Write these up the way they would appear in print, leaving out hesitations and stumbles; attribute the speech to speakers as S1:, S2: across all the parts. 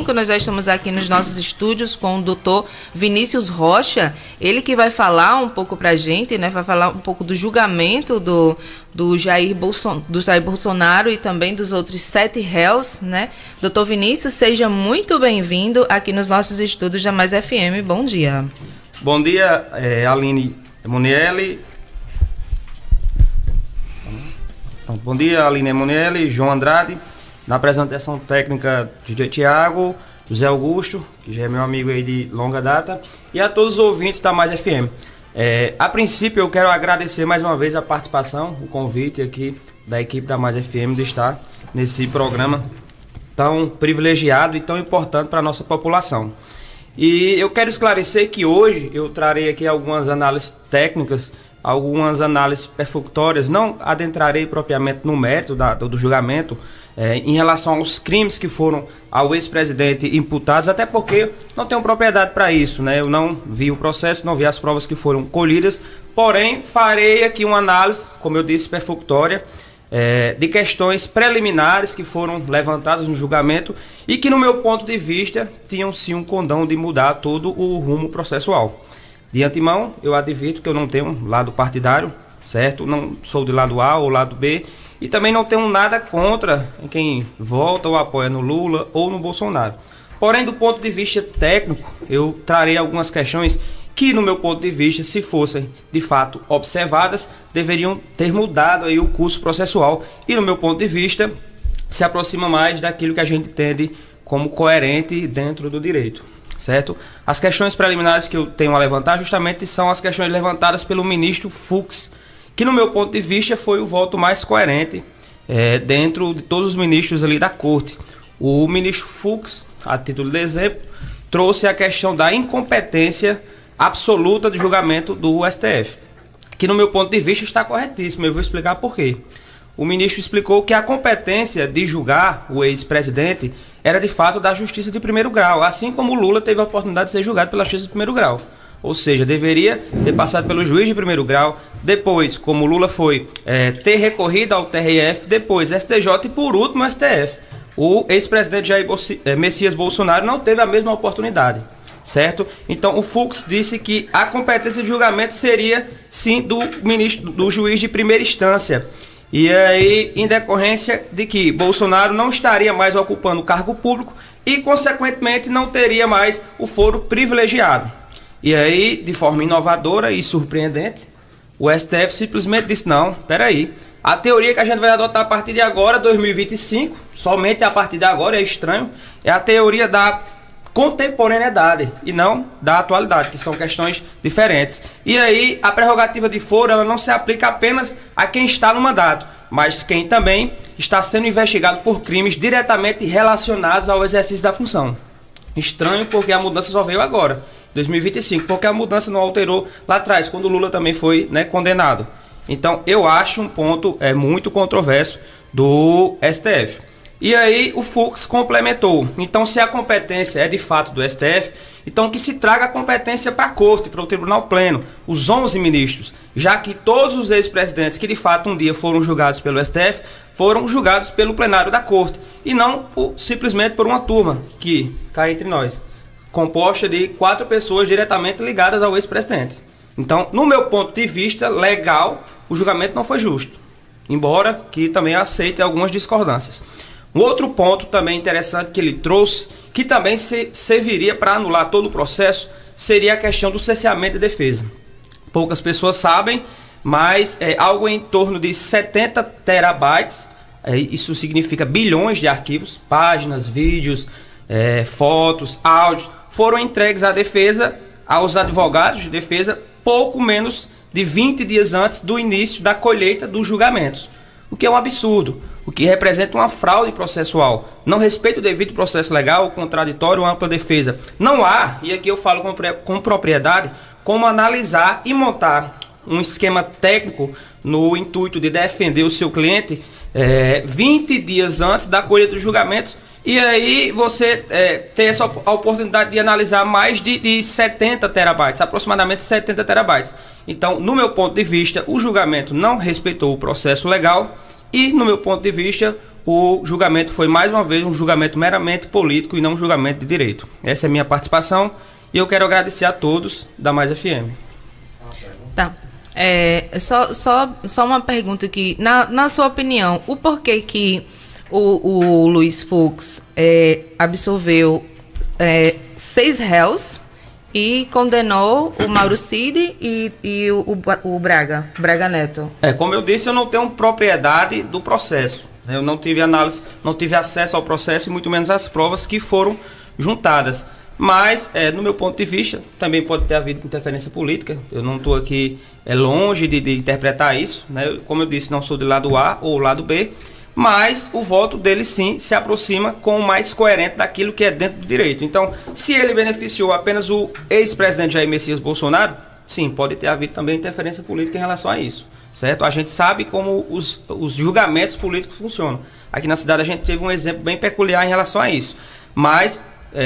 S1: Nós já estamos aqui nos nossos estúdios com o doutor Vinícius Rocha, ele que vai falar um pouco para a gente, né? Vai falar um pouco do julgamento do Jair Bolsonaro e também dos outros 7 réus, né? Doutor Vinícius, seja muito bem-vindo aqui nos nossos estúdios da Mais FM. Bom dia.
S2: Bom dia, Aline Emanuele. Bom dia, Aline Emanuele, João Andrade. Na apresentação técnica de Tiago, José Augusto, que já é meu amigo aí de longa data, e a todos os ouvintes da Mais FM. A princípio, eu quero agradecer mais uma vez a participação, o convite aqui da equipe da Mais FM de estar nesse programa tão privilegiado e tão importante para a nossa população. E eu quero esclarecer que hoje eu trarei aqui algumas análises técnicas, algumas análises perfunctórias, não adentrarei propriamente no mérito do julgamento, em relação aos crimes que foram ao ex-presidente imputados, até porque não tenho propriedade para isso, né? Eu não vi o processo, não vi as provas que foram colhidas, porém farei aqui uma análise, como eu disse, perfunctória, de questões preliminares que foram levantadas no julgamento e que, no meu ponto de vista, tinham sim um condão de mudar todo o rumo processual. De antemão, eu advirto que eu não tenho lado partidário, certo? Não sou do lado A ou lado B, e também não tenho nada contra quem vota ou apoia no Lula ou no Bolsonaro. Porém, do ponto de vista técnico, eu trarei algumas questões que, no meu ponto de vista, se fossem de fato observadas, deveriam ter mudado aí o curso processual e, no meu ponto de vista, se aproxima mais daquilo que a gente entende como coerente dentro do direito, certo? As questões preliminares que eu tenho a levantar justamente são as questões levantadas pelo ministro Fux, que, no meu ponto de vista, foi o voto mais coerente dentro de todos os ministros ali da corte. O ministro Fux, a título de exemplo, trouxe a questão da incompetência absoluta de julgamento do STF, que, no meu ponto de vista, está corretíssimo. Eu vou explicar por quê. O ministro explicou que a competência de julgar o ex-presidente era, de fato, da Justiça de primeiro grau, assim como o Lula teve a oportunidade de ser julgado pela Justiça de primeiro grau. Ou seja, deveria ter passado pelo juiz de primeiro grau, depois, como Lula foi, ter recorrido ao TRF, depois STJ e, por último, STF. O ex-presidente Jair Messias Bolsonaro não teve a mesma oportunidade, certo? Então, o Fux disse que a competência de julgamento seria, sim, do juiz de primeira instância. E aí, em decorrência de que Bolsonaro não estaria mais ocupando o cargo público e, consequentemente, não teria mais o foro privilegiado. E aí, de forma inovadora e surpreendente, o STF simplesmente disse: não, peraí, a teoria que a gente vai adotar a partir de agora, 2025, somente a partir de agora, é estranho, é a teoria da contemporaneidade e não da atualidade, que são questões diferentes. E aí, a prerrogativa de foro, ela não se aplica apenas a quem está no mandato, mas quem também está sendo investigado por crimes diretamente relacionados ao exercício da função. Estranho, porque a mudança só veio agora, 2025, porque a mudança não alterou lá atrás, quando o Lula também foi, condenado. Então, eu acho um ponto muito controverso do STF. E aí, o Fux complementou. Então, se a competência é de fato do STF, então que se traga a competência para a Corte, para o Tribunal Pleno, os 11 ministros, já que todos os ex-presidentes que de fato um dia foram julgados pelo STF, foram julgados pelo plenário da Corte, e não simplesmente por uma turma, que cá entre nós, composta de 4 pessoas diretamente ligadas ao ex-presidente. Então, no meu ponto de vista legal, o julgamento não foi justo, embora que também aceite algumas discordâncias. Um outro ponto também interessante que ele trouxe, que também serviria para anular todo o processo, seria a questão do cerceamento de defesa. Poucas pessoas sabem, mas algo em torno de 70 terabytes, isso significa bilhões de arquivos, páginas, vídeos, fotos, áudios, foram entregues à defesa, aos advogados de defesa, pouco menos de 20 dias antes do início da colheita dos julgamentos, o que é um absurdo, o que representa uma fraude processual, não respeita o devido processo legal, o contraditório, a ampla defesa. Não há, e aqui eu falo com propriedade, como analisar e montar um esquema técnico no intuito de defender o seu cliente 20 dias antes da colheita dos julgamentos, e aí você tem essa oportunidade de analisar mais de 70 terabytes, aproximadamente 70 terabytes. Então, no meu ponto de vista, o julgamento não respeitou o processo legal e, no meu ponto de vista, o julgamento foi, mais uma vez, um julgamento meramente político e não um julgamento de direito. Essa é a minha participação e eu quero agradecer a todos da Mais FM.
S1: Tá. Só uma pergunta aqui. Na sua opinião, o porquê que o Luiz Fux absolveu 6 réus e condenou o Mauro Cid e o Braga Neto?
S2: Como eu disse, eu não tenho propriedade do processo. Eu não tive análise, não tive acesso ao processo e muito menos às provas que foram juntadas. Mas, no meu ponto de vista, também pode ter havido interferência política. Eu não estou aqui longe de interpretar isso, né? Como eu disse, não sou do lado A ou lado B, mas o voto dele sim se aproxima com o mais coerente daquilo que é dentro do direito. Então, se ele beneficiou apenas o ex-presidente Jair Messias Bolsonaro, sim, pode ter havido também interferência política em relação a isso, certo? A gente sabe como os julgamentos políticos funcionam. Aqui na cidade a gente teve um exemplo bem peculiar em relação a isso, mas...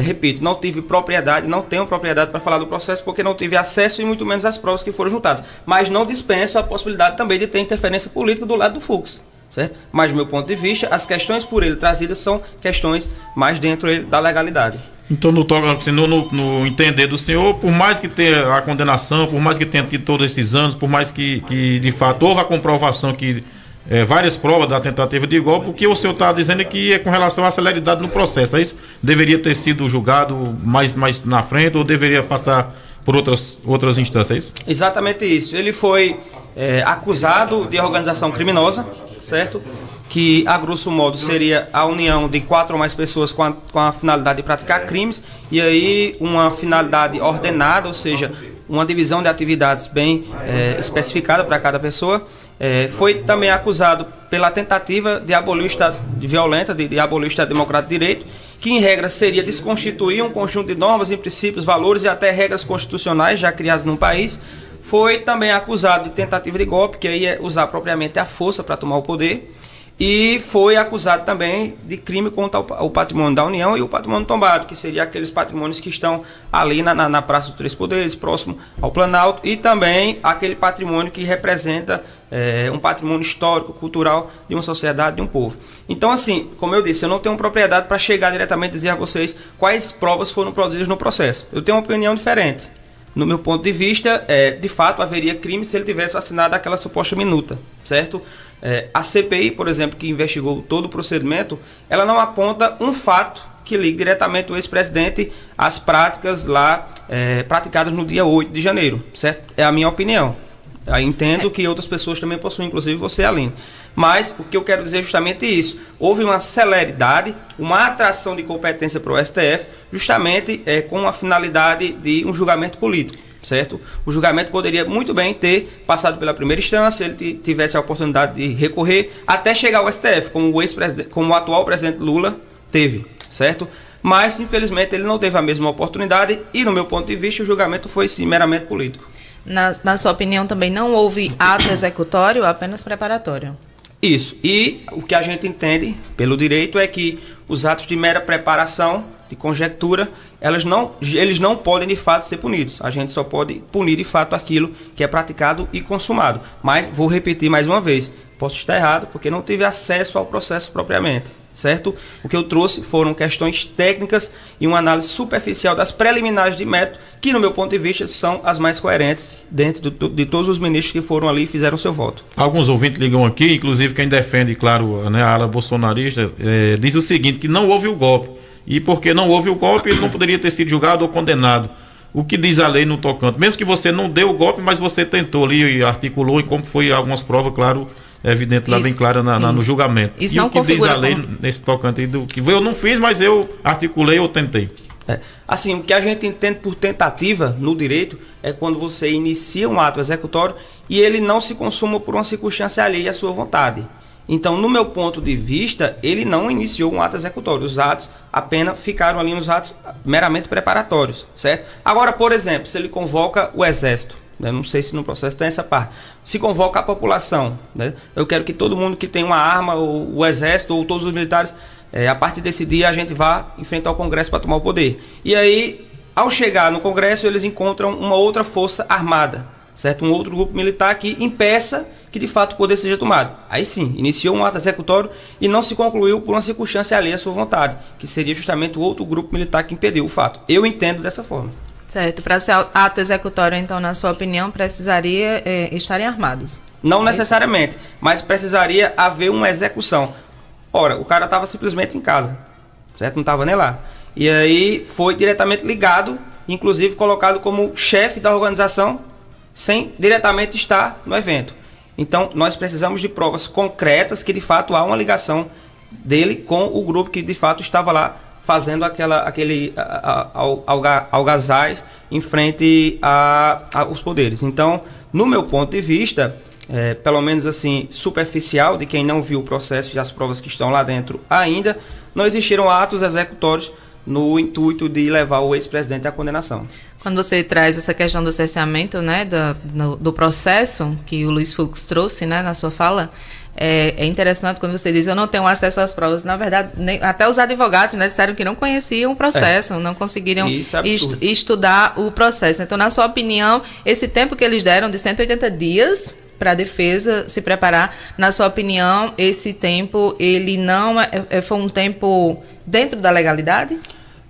S2: repito, não tive propriedade, não tenho propriedade para falar do processo porque não tive acesso e muito menos às provas que foram juntadas. Mas não dispenso a possibilidade também de ter interferência política do lado do Fux, certo? Mas do meu ponto de vista, as questões por ele trazidas são questões mais dentro da legalidade.
S3: Então, no entender do senhor, por mais que tenha a condenação, por mais que tenha tido todos esses anos, por mais que de fato houve a comprovação que várias provas da tentativa de golpe, o que o senhor está dizendo é que é com relação à celeridade no processo, é isso? Deveria ter sido julgado mais na frente ou deveria passar por outras instâncias, é isso?
S2: Exatamente isso. Ele foi acusado de organização criminosa, certo? Que, a grosso modo, seria a união de 4 ou mais pessoas com a finalidade de praticar crimes, e aí uma finalidade ordenada, ou seja, uma divisão de atividades bem especificada para cada pessoa. Foi também acusado pela tentativa de abolir o Estado violenta, de abolir o Estado Democrático de Direito, que em regra seria desconstituir um conjunto de normas, e princípios, valores e até regras constitucionais já criadas no país. Foi também acusado de tentativa de golpe, que aí é usar propriamente a força para tomar o poder. E foi acusado também de crime contra o patrimônio da União e o patrimônio tombado, que seria aqueles patrimônios que estão ali na Praça dos Três Poderes, próximo ao Planalto, e também aquele patrimônio que representa um patrimônio histórico, cultural de uma sociedade, de um povo. Então, assim, como eu disse, eu não tenho propriedade para chegar diretamente e dizer a vocês quais provas foram produzidas no processo. Eu tenho uma opinião diferente. No meu ponto de vista, de fato, haveria crime se ele tivesse assinado aquela suposta minuta, certo? A CPI, por exemplo, que investigou todo o procedimento, ela não aponta um fato que ligue diretamente o ex-presidente às práticas lá praticadas no dia 8 de janeiro, certo? É a minha opinião. Eu entendo que outras pessoas também possuem, inclusive você, Aline. Mas o que eu quero dizer é justamente isso. Houve uma celeridade, uma atração de competência para o STF, justamente com a finalidade de um julgamento político, certo? O julgamento poderia muito bem ter passado pela primeira instância, ele tivesse a oportunidade de recorrer até chegar ao STF, como o atual presidente Lula teve, certo? Mas, infelizmente, ele não teve a mesma oportunidade e, no meu ponto de vista, o julgamento foi, sim, meramente político.
S1: Na sua opinião, também não houve ato executório, apenas preparatório?
S2: Isso. E o que a gente entende pelo direito é que os atos de mera preparação, de conjectura, eles não podem de fato ser punidos. A gente só pode punir de fato aquilo que é praticado e consumado. Mas vou repetir mais uma vez, posso estar errado porque não tive acesso ao processo propriamente, certo? O que eu trouxe foram questões técnicas e uma análise superficial das preliminares de mérito, que no meu ponto de vista são as mais coerentes dentro de todos os ministros que foram ali e fizeram seu voto.
S3: Alguns ouvintes ligam aqui, inclusive quem defende, claro, né, a ala bolsonarista, diz o seguinte, que não houve o golpe. E porque não houve o golpe, ele não poderia ter sido julgado ou condenado. O que diz a lei no tocante? Mesmo que você não deu o golpe, mas você tentou ali e articulou, e como foi algumas provas, claro, evidente lá bem clara no julgamento.
S1: Isso
S3: e
S1: não
S3: o que diz a lei
S1: como...
S3: nesse tocante do que eu não fiz, mas eu articulei ou tentei.
S2: Assim, o que a gente entende por tentativa no direito é quando você inicia um ato executório e ele não se consuma por uma circunstância alheia à sua vontade. Então, no meu ponto de vista, ele não iniciou um ato executório. Os atos apenas ficaram ali nos atos meramente preparatórios, certo? Agora, por exemplo, se ele convoca o Exército, né? Não sei se no processo tem essa parte. Se convoca a população, né? Eu quero que todo mundo que tem uma arma, o Exército ou todos os militares, a partir desse dia a gente vá enfrentar o Congresso para tomar o poder. E aí, ao chegar no Congresso, eles encontram uma outra força armada, certo? Um outro grupo militar que impeça que de fato o poder seja tomado. Aí sim, iniciou um ato executório e não se concluiu por uma circunstância alheia à sua vontade, que seria justamente o outro grupo militar que impediu o fato. Eu entendo dessa forma.
S1: Certo. Para ser ato executório, então, na sua opinião, precisaria estarem armados?
S2: Não necessariamente, mas precisaria haver uma execução. Ora, o cara estava simplesmente em casa, certo? Não estava nem lá. E aí foi diretamente ligado, inclusive colocado como chefe da organização, sem diretamente estar no evento. Então, nós precisamos de provas concretas que, de fato, há uma ligação dele com o grupo que, de fato, estava lá fazendo aquele algazarre em frente aos poderes. Então, no meu ponto de vista, pelo menos assim, superficial, de quem não viu o processo e as provas que estão lá dentro ainda, não existiram atos executórios no intuito de levar o ex-presidente à condenação.
S1: Quando você traz essa questão do cerceamento, né, do processo que o Luiz Fux trouxe, né, na sua fala, é interessante quando você diz eu não tenho acesso às provas. Na verdade, até os advogados, né, disseram que não conheciam o processo, não conseguiriam estudar o processo. Então, na sua opinião, esse tempo que eles deram de 180 dias para a defesa se preparar, na sua opinião, esse tempo, ele não foi um tempo dentro da legalidade?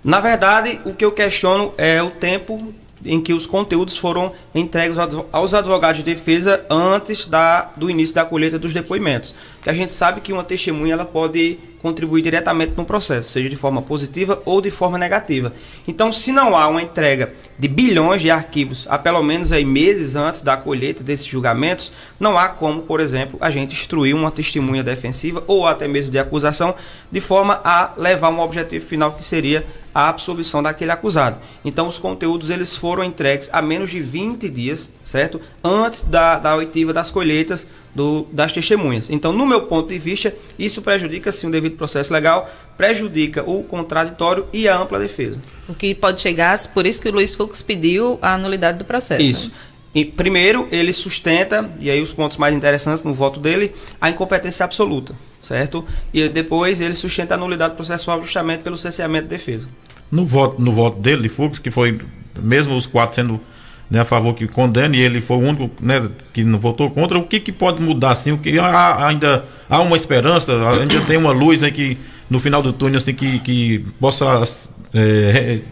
S2: Na verdade, o que eu questiono é o tempo em que os conteúdos foram entregues aos advogados de defesa antes do início da colheita dos depoimentos. Porque a gente sabe que uma testemunha ela pode contribuir diretamente no processo, seja de forma positiva ou de forma negativa. Então, se não há uma entrega de bilhões de arquivos há pelo menos aí meses antes da colheita desses julgamentos, não há como, por exemplo, a gente instruir uma testemunha defensiva ou até mesmo de acusação de forma a levar um objetivo final que seria a absolvição daquele acusado. Então, os conteúdos eles foram entregues há menos de 20 dias, certo? Antes da oitiva das colheitas das testemunhas. Então, no meu ponto de vista, isso prejudica sim o devido processo legal, prejudica o contraditório e a ampla defesa.
S1: O que pode chegar, por isso que o Luiz Fux pediu a nulidade do processo.
S2: Isso. E, primeiro, ele sustenta, e aí os pontos mais interessantes no voto dele, a incompetência absoluta, certo? E depois ele sustenta a nulidade processual justamente pelo cerceamento de defesa.
S3: No voto dele, de Fux, que foi, mesmo os 4 sendo, né, a favor que condena, e ele foi o único, né, que não votou contra, o que pode mudar, assim? O que ainda há uma esperança, ainda tem uma luz aí que no final do túnel, assim, que possa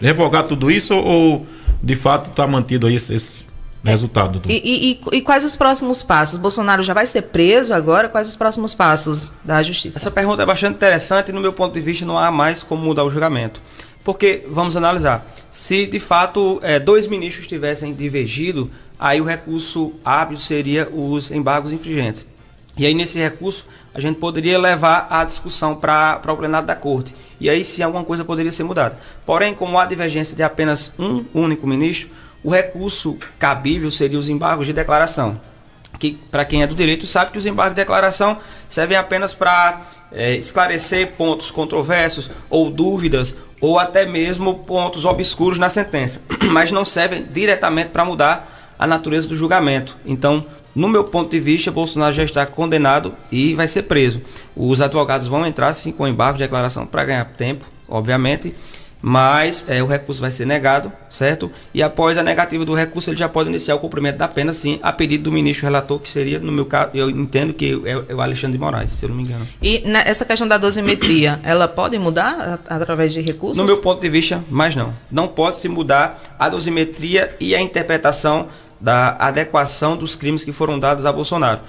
S3: revogar tudo isso, ou de fato está mantido aí esse resultado?
S1: E quais os próximos passos? Bolsonaro já vai ser preso agora? Quais os próximos passos da justiça?
S2: Essa pergunta é bastante interessante e, no meu ponto de vista, não há mais como mudar o julgamento. Porque, vamos analisar, se de fato 2 ministros tivessem divergido, aí o recurso hábil seria os embargos infringentes. E aí, nesse recurso, a gente poderia levar a discussão para o plenário da Corte. E aí, sim, alguma coisa poderia ser mudada. Porém, como há divergência de apenas um único ministro, o recurso cabível seria os embargos de declaração. Que, para quem é do direito, sabe que os embargos de declaração servem apenas para esclarecer pontos controversos ou dúvidas, ou até mesmo pontos obscuros na sentença, mas não servem diretamente para mudar a natureza do julgamento. Então, no meu ponto de vista, Bolsonaro já está condenado e vai ser preso. Os advogados vão entrar sim com embargo de declaração para ganhar tempo, obviamente, mas o recurso vai ser negado, certo? E após a negativa do recurso, ele já pode iniciar o cumprimento da pena, sim, a pedido do ministro relator, que seria, no meu caso, eu entendo que é o Alexandre de Moraes, se eu não me engano.
S1: E essa questão da dosimetria, ela pode mudar através de recursos?
S2: No meu ponto de vista, mas não. Não pode se mudar a dosimetria e a interpretação da adequação dos crimes que foram dados a Bolsonaro.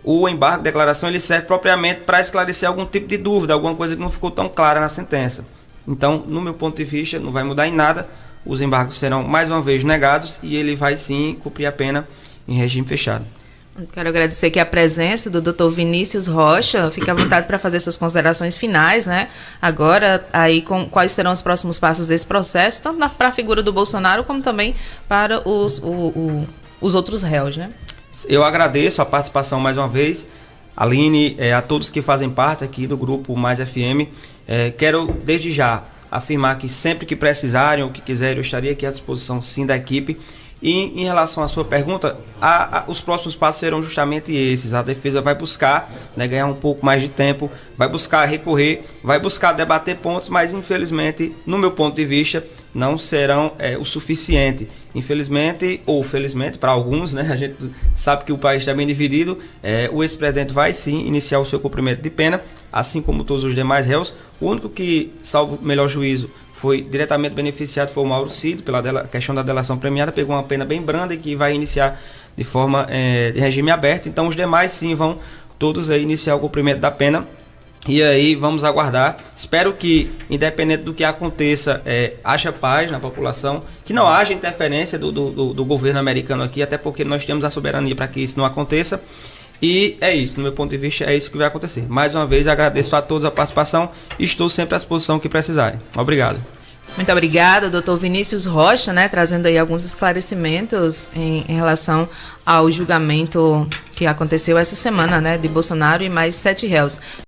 S2: O embargo de declaração ele serve propriamente para esclarecer algum tipo de dúvida, alguma coisa que não ficou tão clara na sentença. Então, no meu ponto de vista, não vai mudar em nada. Os embargos serão mais uma vez negados e ele vai sim cumprir a pena em regime fechado.
S1: Quero agradecer aqui a presença do Dr. Vinícius Rocha. Fique à vontade para fazer suas considerações finais, né? Agora, aí, quais serão os próximos passos desse processo, tanto para a figura do Bolsonaro, como também para os outros réus, né?
S2: Eu agradeço a participação mais uma vez, Aline, a todos que fazem parte aqui do Grupo Mais FM. Quero, desde já, afirmar que sempre que precisarem ou que quiserem, eu estaria aqui à disposição, sim, da equipe. E em relação à sua pergunta, os próximos passos serão justamente esses. A defesa vai buscar, né, ganhar um pouco mais de tempo, vai buscar recorrer, vai buscar debater pontos, mas infelizmente, no meu ponto de vista, não serão o suficiente. Infelizmente, ou felizmente, para alguns, né, a gente sabe que o país está bem dividido, o ex-presidente vai sim iniciar o seu cumprimento de pena, assim como todos os demais réus. O único que, salvo o melhor juízo, foi diretamente beneficiado foi o Mauro Cid, pela questão da delação premiada, pegou uma pena bem branda e que vai iniciar de forma de regime aberto. Então os demais sim vão todos aí iniciar o cumprimento da pena. E aí vamos aguardar. Espero que, independente do que aconteça, haja paz na população, que não haja interferência do governo americano aqui, até porque nós temos a soberania para que isso não aconteça. E é isso, no meu ponto de vista, é isso que vai acontecer. Mais uma vez, agradeço a todos a participação e estou sempre à disposição que precisarem. Obrigado.
S1: Muito obrigada, doutor Vinícius Rocha, né, trazendo aí alguns esclarecimentos em relação ao julgamento que aconteceu essa semana, né, de Bolsonaro e mais 7 réus.